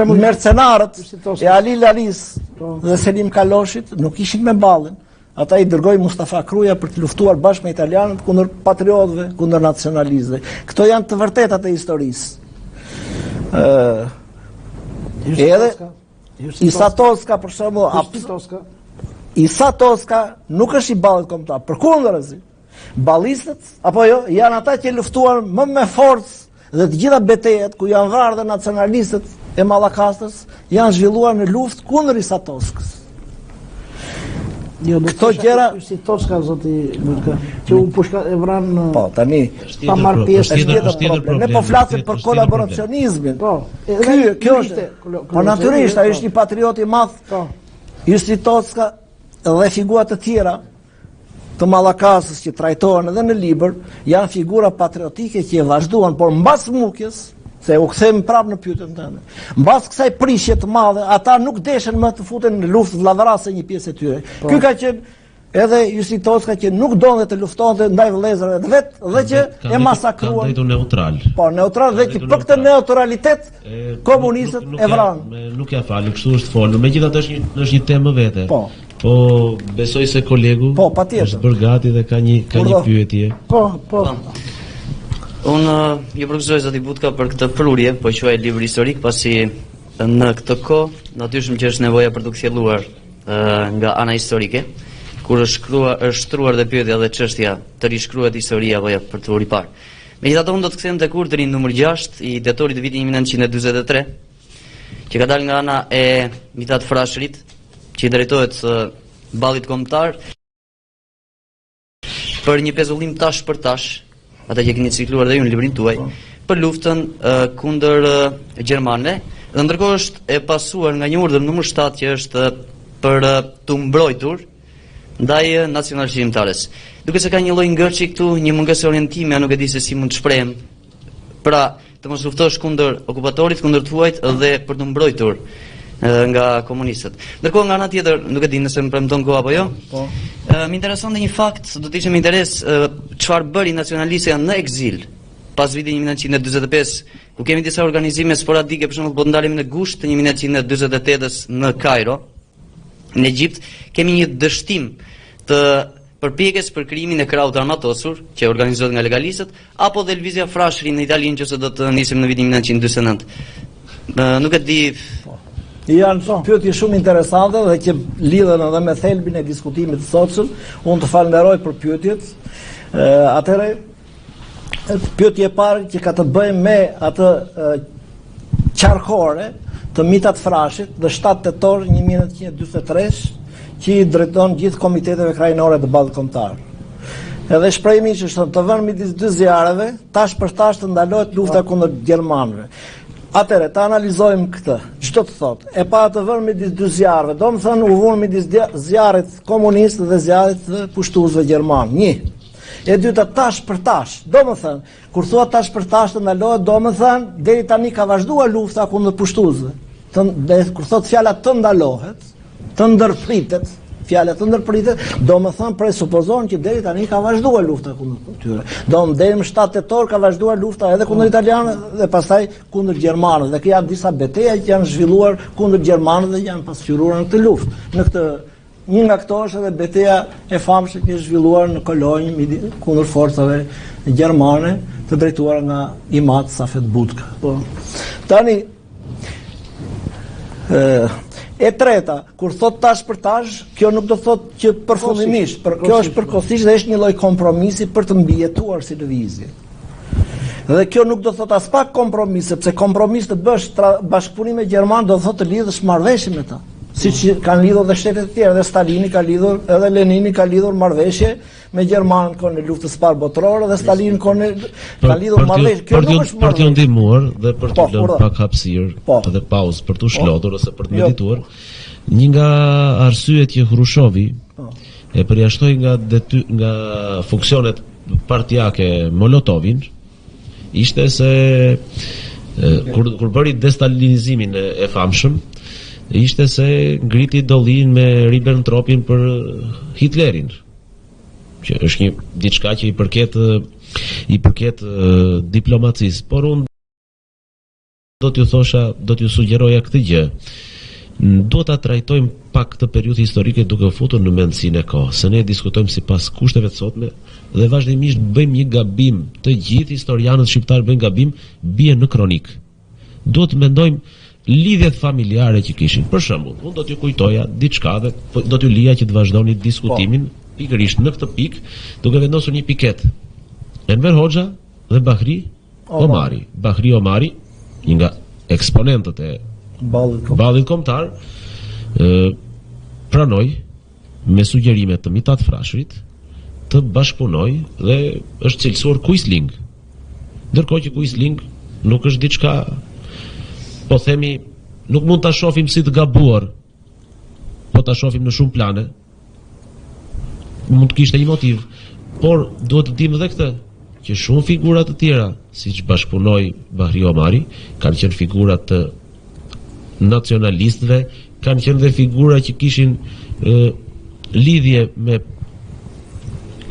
mercenarët e Ali Lalis dhe Selim Kaloshit nuk ishin me ballin. Ata i dërgoi Mustafa Kruja për të luftuar bashkë me italianët kundër patriotëve, kundër nacionalistëve. Këto janë të vërtetat e historisë. Edhe Isa Toska për shembull, Isa Toska nuk është i ballit kombëtar, përkundërzi. Ballistët apo jo janë ata që luftuan më me forcë dhe të gjitha betejat ku janë vrarë dhe nacionalistët e Mallakastës janë zhvilluar në luftë kundër Isa Toskës. Këto gjëra si Toska zoti Luka, që u pushka e vran po tani pa marr pjesë tjetër problem. Ne po flasim për kolaboracionizmin. Po. Kjo është. Po natyrisht ai është një patriot i madh. Po. Ishte Toska dhe figura të tjera të Mallakastës që trajtohen edhe në libër janë figura patriotike që e vazhduan, por mbas mukjes, se u kthejmë prapë në pyetjen tënde. Mbas kësaj prishje të madhe, ata nuk deshen më të futen në luftë vllavorase një pjesë e tyre. Ky ka qenë edhe Jusi Toska që nuk donte të luftonte ndaj vëllezërve të vet dhe që e masakruan. Ka neutral. Po, neutral dhe që për këtë neutralitet komunistët e vranë. Nuk ja falë, kështu është folur. Megjithatë është një temë vete. Po besoj se kolegu është bërë gati dhe ka një pyetje. Po. Unë ju përgëzoj zoti Butka për këtë prurje, po quaj libër historik, pasi në këtë kohë natyrisht që është nevoja për të kthjelluar nga ana historike, kur është shtruar dhe pyetja dhe çështja të rishkruhet historia apo jo për të riparë. Megjithatë unë do të kthem tek urdhri numër 6 i detorit të vitit 1943, që ka dalë nga ana e Mitat Frashërit, që i drejtohet ballit kombëtar për një pezullim tash për tash, ata që keni cikluar dhe ju në librin tuaj, për luftën kundër gjermanëve, dhe ndërkohë është e pasuar nga një urdhër numër 7 që është për të mbrojtur ndaj nacional-shqiptarës. Duke se ka një lloj ngërçi këtu, një mungesë orientime, nuk e di se si mund të shprehem. Pra, të mos luftosh kundër okupatorit, kundër tuajt dhe për të mbrojtur nga komunistët. Ndërkohë nga ana tjetër, nuk e di nëse më premton koha apo jo. Më intereson dhe një fakt, do të ishte më interes çfarë bëri nacionalistëja në ekzil pas vitit 1945, ku kemi disa organizime sporadike, për shembull, po ndalemi në gusht të 1948-s në Kairo, në Egjipt, kemi një dështim të përpjekjes për krijimin e krahut armatosur, që organizohet nga legalistët, apo dhe lvizja Frashëri në Itali nëse do të nisim në vitin 1949. Nuk e di. Janë pyetje shumë interesante dhe që lidhen edhe me thelbin e diskutimit të sotshëm. Unë të falenderoj për pyetjet. Atëherë, pyetja e parë që ka të bëjë me atë qarkore të Mitat Frashit dhe 7 tetor 1943, që i drejton gjithë komiteteve krajnore të ballit kombëtar. Edhe shprehimi që është të vënë midis dy zjarreve, tash për tash të ndalohet lufta kundër gjermanëve. Atëre, ta analizojmë këtë. Ç'do të thotë? E pa të vënë midis dy zjarreve, domethënë u vënë midis zjarrit komunist dhe zjarrit të pushtuesve gjerman. Një. E dyta tash për tash. Domethënë, kur thua tash për tash të ndalohet, domethënë deri tani ka vazhduar lufta kundër pushtuesve. Kur thot fjala të ndalohet, të ndërpritet, fjala të ndërpritet, domethënë presupozon që deri tani ka vazhduar lufta kundër tyre. Deri më 7 tetor ka vazhduar lufta edhe kundër italianëve dhe pastaj kundër gjermanëve. Dhe janë disa betejë që janë zhvilluar kundër gjermanëve dhe janë pasqyruar në këtë luftë. Në këtë një nga këto është edhe betejë e famshme që është zhvilluar në Kolonjë kundër forcave gjermane, të drejtuar nga Imad Safet Butka. Tani e treta, kur thot tash për tash, kjo nuk do thot që përfundimisht, kjo është përkohësisht dhe është një lloj kompromisi për të mbijetuar si lëvizje. Dhe kjo nuk do thot as pak kompromis, sepse kompromis të bësh bashkëpunim me gjerman do thot të lidhësh marrëveshje me ta. Siç kanë lidhur dhe shtetet e tjera, dhe Stalini ka lidhur, edhe Lenini ka lidhur marrëveshje me gjermanët kohën e luftës së parë botërore dhe Stalin kohën ka lidhur marrëveshje. Kjo nuk është për t'u ndihmuar dhe për të lënë pak hapësirë dhe pauzë për t'u shlotur ose për të medituar. Një nga arsyet që Hrushovi e përjashtoi nga funksionet partijake Molotovin ishte se kur bëri destalinizimin e famshëm, ishte se ngriti dollin me Ribbentropin për Hitlerin, që është një diçka që i përket diplomacisë, por unë do t'ju sugjeroja këtë gjë. Do ta trajtojmë pak këtë periudhë historike duke u futur në mendsinë e kohës. Se ne diskutojmë sipas kushteve të sotme dhe vazhdimisht bëjmë një gabim, të gjithë historianët shqiptar bëjnë gabim, bie në kronik. Duhet të mendojmë lidhjet familjare që kishin. Për shembull, unë do t'ju kujtoja diçka dhe do t'ju lija që të vazhdoni diskutimin pikërisht në këtë pikë, duke vendosur një piket. Enver Hoxha dhe Bahri Omari. Bahri Omari, një nga eksponentët e ballit kombëtar, pranoi me sugjerimet të Mithat Frashërit të bashkëpunoj dhe është cilësuar Quisling. Ndërkohë që Quisling nuk është diçka, po themi, nuk mund ta shohim si të gabuar, po ta shohim në shumë plane. Mund të kishte një motiv, por duhet të dimë edhe këtë, që shumë figura të tjera, siç bashkëpunoi Bahri Omari, kanë qenë figura të nacionalistëve, kanë qenë dhe figura që kishin lidhje me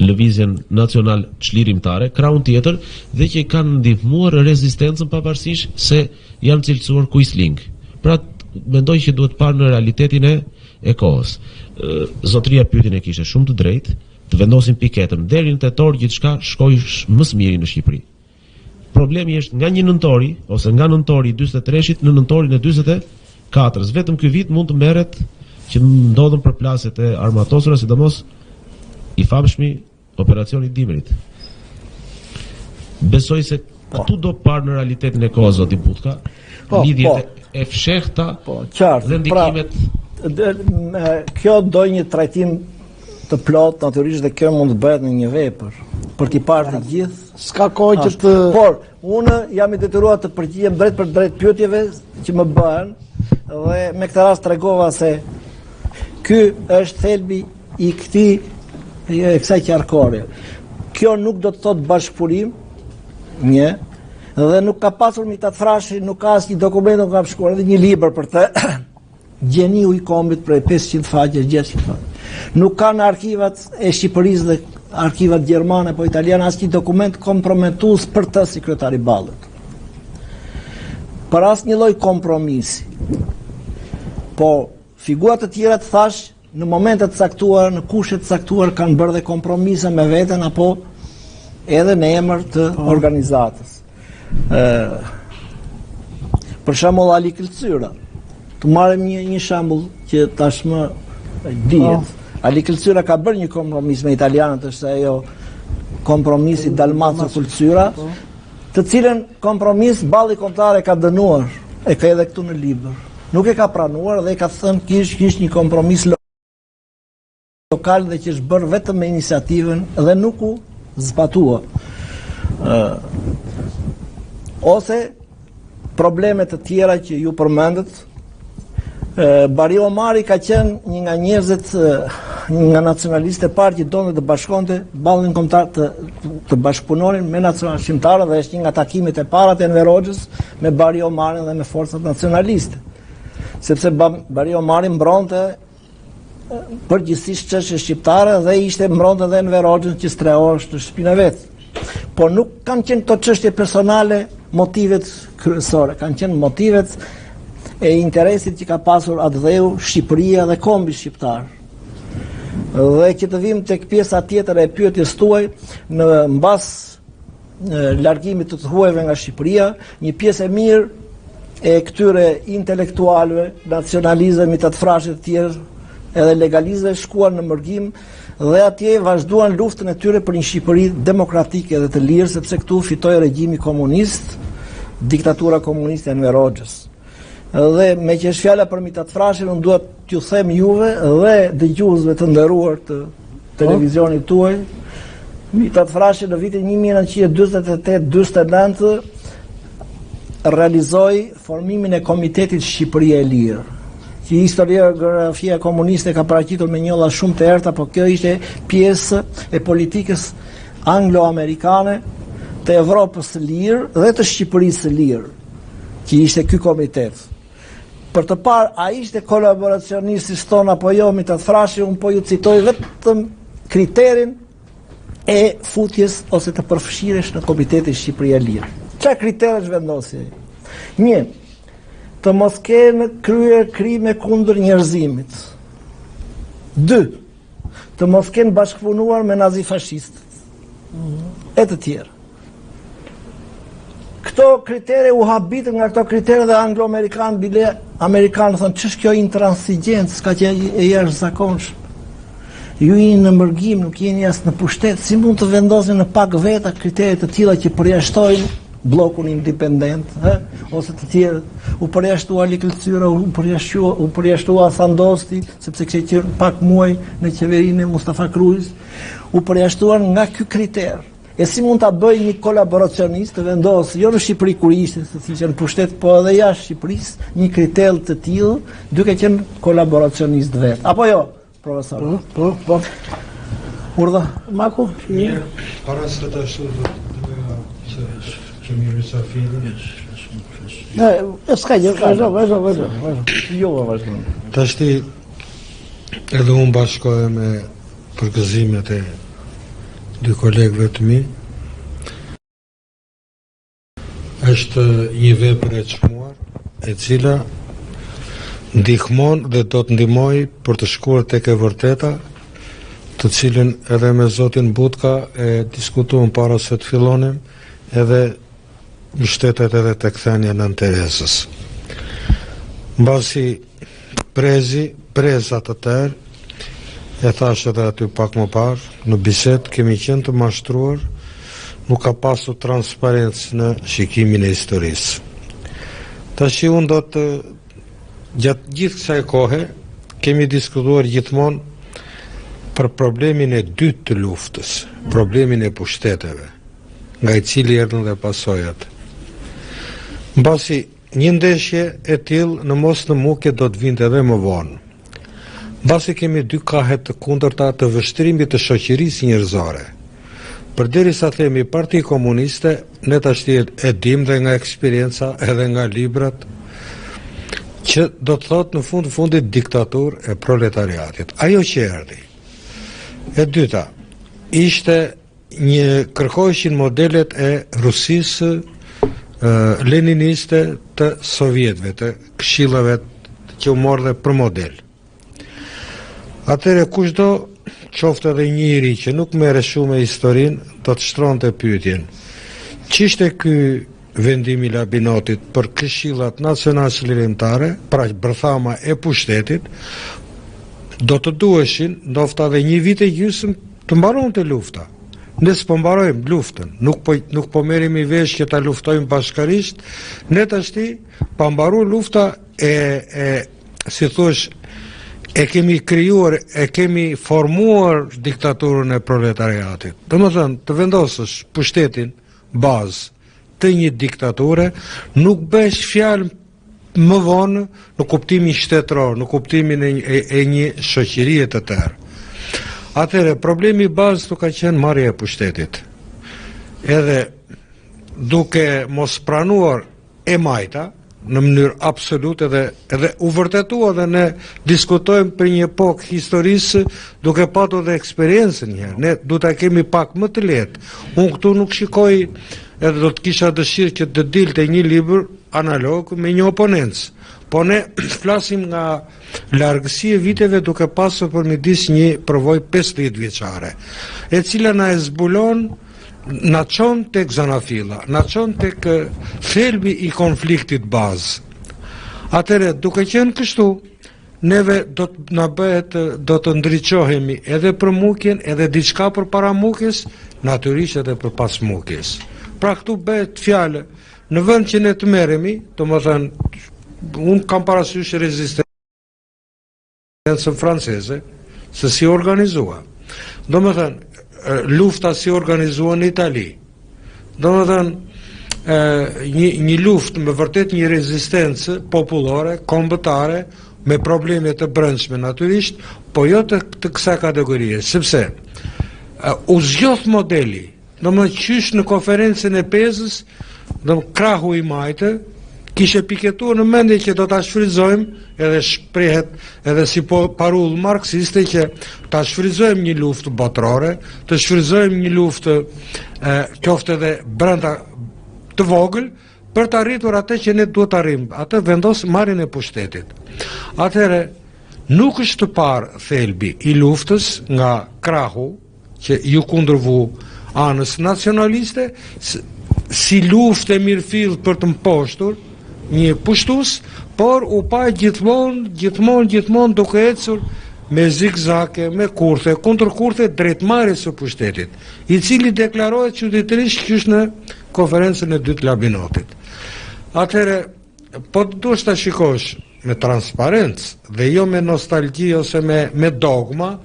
lëvizjen nacional çlirimtare, krahun tjetër, dhe që kanë ndihmuar rezistencën pavarësisht se janë cilësuar Quisling. Pra, mendoj që duhet parë në realitetin e kohës. Zotëria Pyetjen e kishte shumë të drejtë të vendosin piketën deri në tetor gjithçka shkoi më së miri në Shqipëri. Problemi është nga 1 nëntori ose nga nëntori i 43-shit në nëntorin e 44-s. Vetëm ky vit mund të merret që ndodhen përplasjet e armatosura, sidomos i famshmi operacioni Dimrit. Besoj se këtu do parë në realitetin e kohës, zoti Butka, lidhjet e fshehta dhe ndikimet. Kjo do një trajtim të plot, natyrisht, dhe kjo mund të bëhet në një vepër, për t'i parë të gjithë. S'ka kohë që të... Por, unë jam i detyruar të përgjigjem drejt për drejt pyetjeve që më bëhen, dhe me këtë rast tregova se ky është thelbi i kësaj qarkore. Kjo nuk do të thotë bashkëpunim, dhe nuk ka pasur Mithat Frashi, nuk ka asnjë dokument, nuk ka shkruar edhe një libër për të. Gjeniu i kombit prej 500 faqe, 600 faqe. Nuk ka në arkivat e Shqipërisë dhe arkivat gjermane po italiane asnjë dokument komprometues për të si kryetari Ballit. Për asnjë lloj kompromisi. Po figurat të tjera të thash në momente të caktuara, në kushte të caktuar kanë bërë dhe kompromise me veten apo edhe në emër të organizatës. Për shembull Ali Këlcyra. Të marrim një shembull që tashmë dihet. Ali Këlcyra ka bërë një kompromis me italianët, është ajo kompromisi Dalmazzo Këlcyra, të cilën kompromis Balli Kombëtar e ka dënuar, e ka edhe këtu në libër. Nuk e ka pranuar dhe e ka thënë kish një kompromis lokal dhe që është bërë vetëm me iniciativën dhe nuk u zbatua. Ose problemet të tjera që ju përmendët. Bahri Omari ka qenë një nga njerëzit, një nga nacionalistët e parë që donte të bashkonte Ballin Kombëtar, të bashkëpunonin me nacionalistë shqiptarë, dhe është një nga takimet e para të Enver Hoxhës me Bahri Omarin dhe me forcat nacionaliste. Sepse Bahri Omari mbronte përgjithsisht çështje shqiptare dhe ishte mbronte edhe Enver Hoxhën që strehosh në shtëpinë e vet. Por nuk kanë qenë këto çështje personale motivet kryesore, kanë qenë motivet e interesit që ka pasur atdheu Shqipëria dhe kombi shqiptar. Dhe që të vim tek pjesa tjetër e pyetjes tuaj, në mbas largimit të huajve nga Shqipëria, një pjesë e mirë e këtyre intelektualëve, nacionalizëve, Mithat Frashit të tjerë, edhe legalizëve shkuan në mërgim dhe atje vazhduan luftën e tyre për një Shqipëri demokratike dhe të lirë, sepse këtu fitoi regjimi komunist, diktatura komuniste e Enver Hoxhës. Dhe me që është fjala për Mithat Frashin, unë duhet t'ju them juve dhe dëgjuesve të nderuar të televizionit tuaj, Mithat Frashi në vitin 1948-49 realizoi formimin e Komitetit Shqipëria e Lirë, që historiografia komuniste ka paraqitur me njolla shumë të errta, po kjo ishte pjesë e politikës anglo-amerikane të Evropës së Lirë dhe të Shqipërisë së Lirë, që ishte ky komitet. Për të parë, a ishte kolaboracionistis ton apo jo Mithat Frashi, unë po ju citoj vetëm kriterin e futjes ose të përfshiresh në Komitetin Shqipëria e Lirë. Çfarë kriterësh vendosi? Një, të mos kenë kryer krime kundër njerëzimit. 2, të mos kenë bashkëpunuar me nazifashistët. E të tjerë. Këto kritere u habitën nga këto kritere dhe anglo-amerikanë, bile amerikanë thonë, ç'është kjo intransigjencë, s'ka që e jashtëzakonshme. Ju jeni në mërgim, nuk jeni as në pushtet, si mund të vendosni në pak veta kriteret të tilla që përjashtojnë blokun independent, ose të tjerë, u përjashtua Likëlcyra, u përjashtua Sandosti, sepse kishte qenë pak muaj në qeverinë e Mustafa Krujës, u përjashtuan nga ky kriter. E si mund ta bëj një kolaboracionist të vendosë, jo në Shqipëri kur ishte, se ishte në pushtet, po edhe jashtë Shqipërisë, një kriter të tillë, duke qenë kolaboracionist vet. Apo jo, profesor? Po. Urdhë, Maku? Mirë, para se të ashtu kemi rysafilin. S'ka gjë, vazhdo. Jo, vazhdo. Tashti edhe unë bashkohem me përgëzimet e dy kolegëve të mi. Është një vepër e çmuar, e cila ndihmon dhe do të ndihmoj për të shkuar tek e vërteta, të cilën edhe me zotin Butka e diskutuam para se të fillonim, edhe mbështetet edhe të kthenia Nën Teresës. Mbasi preza të tërë, e thash edhe aty pak më parë, në bisedë kemi qenë të mashtruar, nuk ka pasur transparencë në shikimin e historisë. Tashi unë do të, gjatë gjithë kësaj kohe, kemi diskutuar gjithmonë për problemin e dytë të luftës, problemin e pushteteve, nga i cili erdhën dhe pasojat. Mbasi një ndeshje e tillë në mos në muke do të vinte edhe më vonë. Mbasi kemi dy kahet të kundërta të vështrimit të shoqërisë njerëzore. Përderisa themi Parti Komuniste, ne tash e dim dhe nga eksperienca edhe nga librat, që do të thotë në fundit diktaturë e proletariatit. Ajo që erdhi. E dyta, ishte kërkoheshin modelet e Rusisë leniniste të Sovjetëve, të këshillave që u morë dhe për model. Atëre kushdo qoftë edhe njëri që nuk merre shumë me historinë, do të shtronte pyetjen. Ç'ishte ky vendim i Labinotit për këshillat nacionale çlirimtare, pra bërthama e pushtetit, do të duheshin ndoshta edhe një vit e gjysmë të mbaronte lufta. Ne s'po mbarojmë luftën, nuk po merremi vesh që ta luftojmë bashkarisht, ne tashti pa mbaruar lufta si thosh, e kemi krijuar, e kemi formuar diktaturën e proletariatit. Domethënë, të vendosësh pushtetin bazë të një diktature, nuk bësh fjalë më vonë në kuptimin shtetëror, në kuptimin e një shoqërie të tërë. Atëre, problemi i bazë të ka qenë marrja e pushtetit. Edhe duke mos pranuar e majta, në mënyrë absolute edhe u vërtetua dhe ne diskutojmë për një epokë historisë duke patur dhe eksperiencën njëherë. Ne du ta kemi pak më të lehtë. Unë këtu nuk shikoj edhe do të kisha dëshirë që të dilte një libër analog me një oponencë. Po ne flasim nga largësi e viteve duke pasur përmedis një përvojë 50 vjeçare, e cila na e zbulon, na çon tek zanafilla, na çon tek thelbi i konfliktit bazë. Atëre, duke qenë kështu, neve do të na bëhet, do të ndriçohemi edhe për mukjen, edhe diçka për para mukjes, natyrisht edhe për pas mukjes. Pra këtu bëhet fjalë, në vend që ne të merremi, domethënë unë kam parasysh rezistencën franceze, se si organizua. Domethënë, lufta si organizua në Itali. Domethënë, një luftë me vërtet një rezistencë popullore, kombëtare, me probleme të brendshme natyrisht, po jo të kësaj kategorie, sepse u zgjodh modeli, domethënë qysh në konferencën e Pezës, krahu i majtë, kishe piketuar në mendje që do ta shfrytëzojmë, edhe shprehet edhe si parull marksiste, që ta shfrytëzojmë një luftë botërore, të shfrytëzojmë një luftë qoftë edhe brenda të vogël, për të arritur atë që ne duhet të arrijmë, atë vendos marrjen e pushtetit. Atëherë nuk është të parë thelbi i luftës nga krahu që ju kundërvu anës nacionaliste si luftë e mirëfill për të mposhtur një pushtues, por u pa gjithmonë duke ecur me zigzake, me kurthe, kundër kurthe drejt marrjes së pushtetit, i cili deklarohet çuditërisht qysh në konferencën e dytë Labinotit. Atëherë, po duhet ta shikosh me transparencë dhe jo me nostalgji ose me dogma,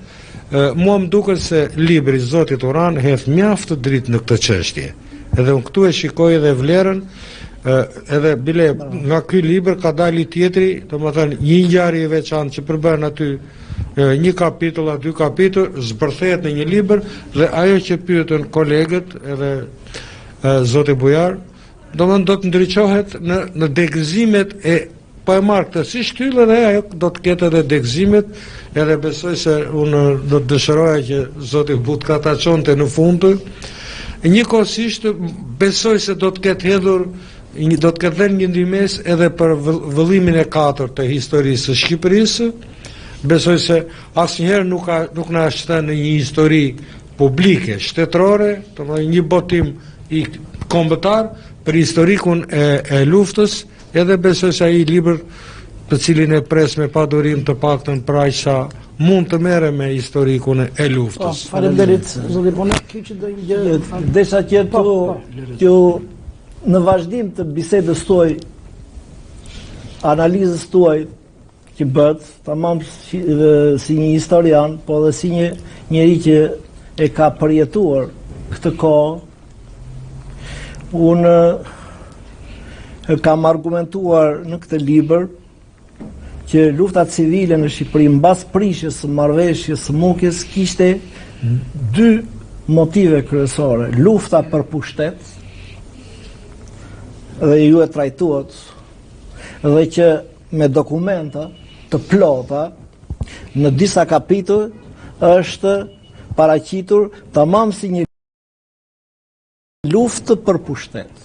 mua më duket se libri i Zotit Uran hedh mjaft të dritë në këtë çështje. Edhe unë këtu e shikoj edhe vlerën, edhe bile nga ky libër ka dalë tjetri, domethënë një ngjarje e veçantë që përbën aty një kapitull a dy kapitull zbërthehet në një libër, dhe ajo që pyetën kolegët edhe zoti Bujar, domethënë do të ndriçohet në degëzimet e po e marr këtë si shtyllë, dhe ajo do të ketë edhe degëzimet, edhe besoj se unë do të dëshiroja që zoti Butka ta çonte në fund. Njëkohësisht besoj se do të ketë hedhur, do të ketë dhënë një ndihmës edhe për vëllimin e katërt të historisë së Shqipërisë. Besoj se asnjëherë nuk na është thënë në një histori publike shtetërore, domethënë një botim i kombëtar për historikun e luftës, edhe besoj se ai libër, të cilin e pres me padurim të paktën për aq sa mund të merre me historikun e luftës. Faleminderit, zoti Pone, kyçi do një gjë. Desha që tu në vazhdim të bisedës tuaj, analizës tuaj që bët, tamam si një historian, po dhe si një njeri që e ka përjetuar këtë kohë, unë kam argumentuar në këtë libër që lufta civile në Shqipëri mbas prishjes së marrëveshjes së Mukës kishte dy motive kryesore: lufta për pushtet, dhe ju e trajtuat, dhe që me dokumenta të plota në disa kapitull është paraqitur tamam si një luftë për pushtet.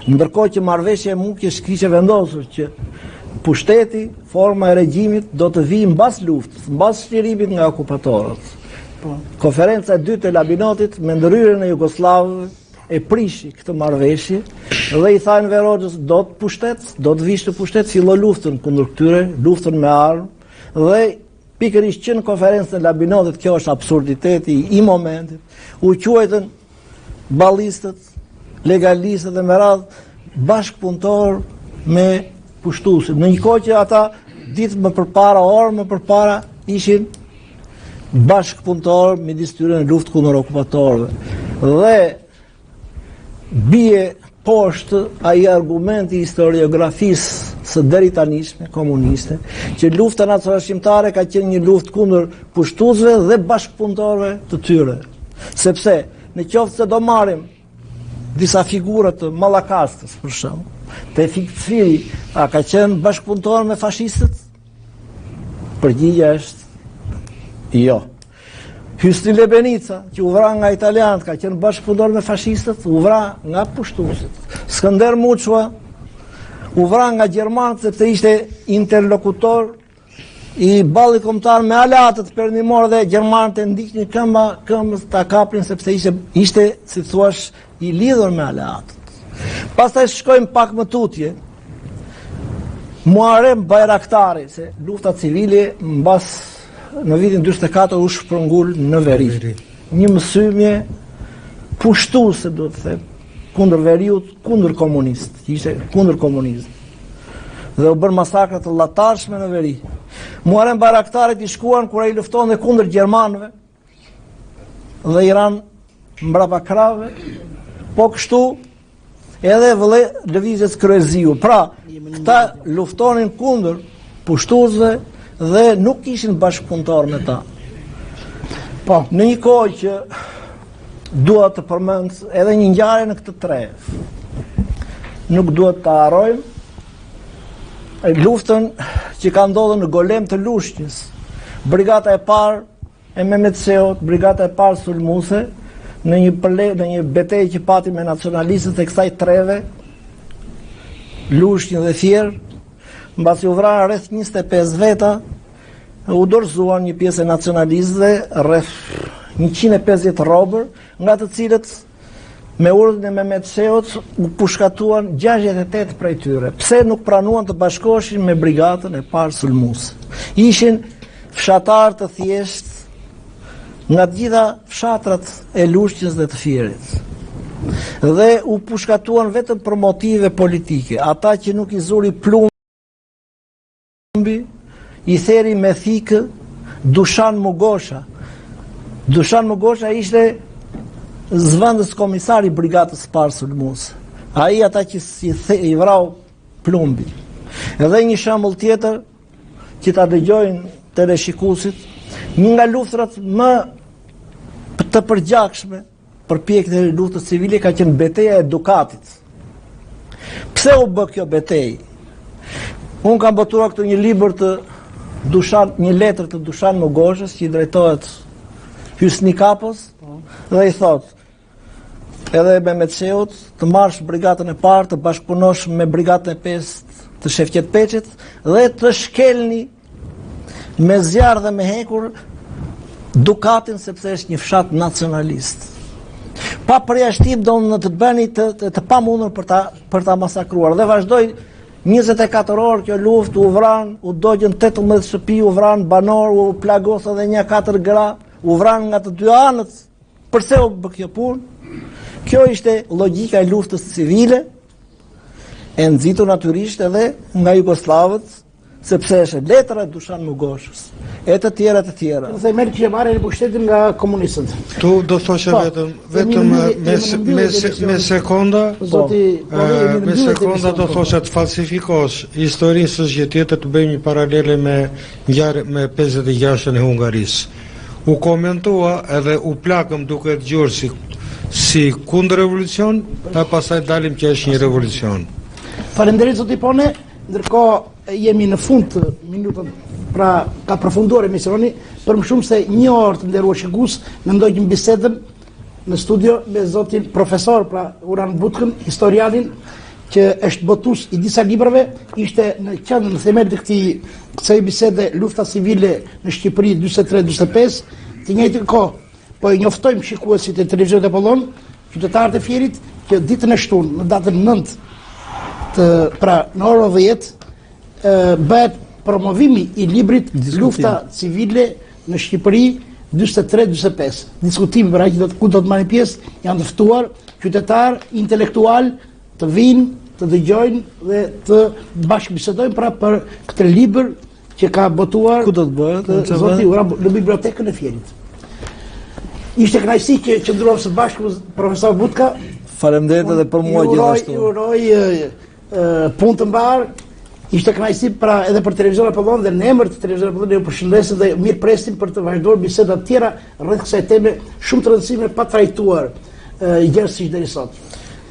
Ndërkohë që marrëveshja e Mukës kishte vendosur që pushteti, forma e regjimit do të vijë mbas luftës, mbas shlirimit nga okupatorët. Konferenca e dytë e Labinotit me ndërhyrjen e Jugosllavëve e prishi këtë marrëveshje dhe i thanë Verogjës do të pushtet, do të vishte pushtet, filloi luftën kundër këtyre, luftën me armë, dhe pikërisht që në konferencën e Labinotit, kjo është absurditeti i momentit, u quajtën ballistët, legalistët dhe me radhë bashkëpunëtor me pushtuesit. Në një kohë që ata ditë më përpara, orë më përpara, ishin bashkëpunëtor midis tyre në luftë kundër okupatorëve. Dhe bie poshtë ai argumenti i historiografisë së deri tanishme komuniste, që lufta nacionale shqiptare ka qenë një luftë kundër pushtuesve dhe bashkëpunëtorëve të tyre. Sepse në qoftë se do marrim disa figura të Mallakastës, për shembull, Tevfik Cfiri, a ka qenë bashkëpunëtor me fashistët? Përgjigjja është jo. Hysni Lebenica, që u vra nga italianët, ka qenë bashkëpunëtor me fashistët? U vra nga pushtuesit. Skënder Muçua u vra nga gjermanët sepse ishte interlokutor i ballit kombëtar me aleatët perëndimor, dhe gjermanët e ndiqnin këmbës ta kapnin sepse ishte si thuaç i lidhur me aleatët. Pastaj shkojmë pak më tutje. Muharrem Bayraktari, se lufta civile mbas në vitin 44 u shprëngul në veri. Një mësymje pushtuese, do të them, kundër veriut, kundër komunist, që ishte kundër komunizmit. Dhe u bën masakra të llatarshme në veri. Muharrem Bayraktarit i shkuan kur ai luftonte kundër gjermanëve dhe Iran mbrapa krave, po kështu edhe lëvizjes Kryeziu. Pra, këta luftonin kundër pushtuesve dhe nuk kishin bashkëpunëtor me ta. Po, në një kohë që dua të përmend edhe një ngjarje në këtë treg. Nuk duhet ta harrojmë luftën që ka ndodhur në Golem të Lushnjës. Brigata e parë e Mehmet Seut, brigata e parë sulmuese, në një betejë që pati me nacionalistët e kësaj treve, Lushnjë dhe Fier, mbasi u vrarë rreth 25 veta, u dorëzuan një pjesë e nacionalistëve, rreth 150 robër, nga të cilët me urdhën e Mehmet Sheut u pushkatuan 68 prej tyre. Pse nuk pranuan të bashkoheshin me brigadën e parë sulmuese? Ishin fshatar të thjeshtë nga të gjitha fshatrat e Lushnjës dhe të Fierit. Dhe u pushkatuan vetëm për motive politike. Ata që nuk i zuri plumbi, i theri me thikë Dushan Mugosha. Dushan Mugosha ishte zvendës komisari i brigadës parë sulmuese. Ai ata që i vrau plumbi. Edhe një shembull tjetër që ta dëgjojnë teleshikuesit, një nga luftrat më të përgjakshme përpjekjet e luftës civile ka qenë betejë e Dukatit. Pse u bë kjo betejë? Unë kam botuar këtu një libër të një letër të Dushan Mugoshës që i drejtohet Hysni Kapos dhe i thot edhe Mehmet Sheut të marrësh brigadën e parë, të bashkëpunosh me brigadën e 5 të Shefqet Peçit dhe të shkelni me zjarr dhe me hekur Dukatin sepse është një fshat nacionalist. Pa përjashtim do në të bëni të pamundur për ta masakruar. Dhe vazhdoi 24 orë kjo luftë, u vran, u dogjën 18 shtëpi, u vran banor, u plagos edhe një 4 gra, u vran nga të dy anët. Përse u bë kjo punë? Kjo ishte logjika e luftës civile, e nxitur natyrisht edhe nga Jugoslavët, sepse është letra e Dushan Mugoshës, e të tjera. Në themel që marrën pushtetin nga komunistët. Tu do thoshe vetëm me sekonda, me sekonda do thoshe të falsifikosh historinë së gjë tjetër, të bëjmë një paralele me 56-ën e Hungarisë. U komentua edhe u plakëm duke të gjurë si kundër revolucion, ta pasaj dalim që është një revolucion. Falenderit zoti Pone, ndërkohë jemi në fund të minutën, pra ka përfunduar emisioni, për më shumë se një orë të nderuar shikues, në ndojmë bisedën në studio me zotin profesor, pra Uran Butkën, historianin, që është botues i disa librave, ishte në qendër në themel të kësaj bisede lufta civile në Shqipëri 43-45, të njëjtën kohë, po i njoftojmë shikuesit e televizionit Apollon, qytetarët e Fierit, që ditën e shtunë, në datën 9, pra në orën 10, bëhet promovimi i librit Lufta civile në Shqipëri 43-45. Diskutimi për aq ku do të marrin pjesë, janë të ftuar qytetar intelektual të vinë, të dëgjojnë dhe të bashkëbisedojnë pra për këtë libër që ka botuar ku do të bëhet zoti Uran në bibliotekën e Fierit. Ishte kënaqësi që qëndruam së bashku profesor Butka. Faleminderit edhe për mua gjithashtu. Ju uroj punë të mbar. Ishte kënaqësi pra edhe për televizion Apollon dhe në emër të televizion Apollon ju përshëndesim dhe mirë presim për të vazhduar biseda të tjera rreth kësaj teme shumë të rëndësishme pa trajtuar gjërësisht deri sot.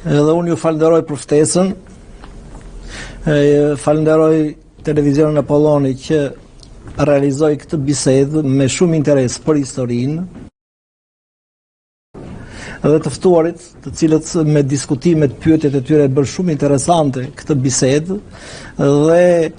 Edhe unë ju falenderoj për ftesën. Falenderoj televizionin Apolloni që realizoi këtë bisedë me shumë interes për historinë. Edhe të ftuarit, të cilët me diskutimet, pyetjet e tyre bën shumë interesante këtë bisedë dhe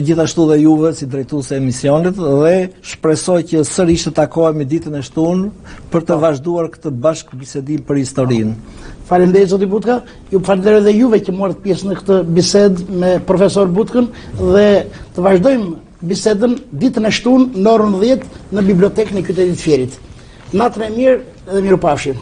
gjithashtu dhe juve si drejtues e emisionit dhe shpresoj që sërish të takohemi ditën e shtunë për të vazhduar këtë bashkëbisedim për historinë. Faleminderit zoti Butka, ju falenderoj edhe juve që morët pjesë në këtë bisedë me profesor Butkën dhe të vazhdojmë bisedën ditën e shtunë në orën 10 në bibliotekën e qytetit Fierit. Natën e mirë dhe mirupafshim.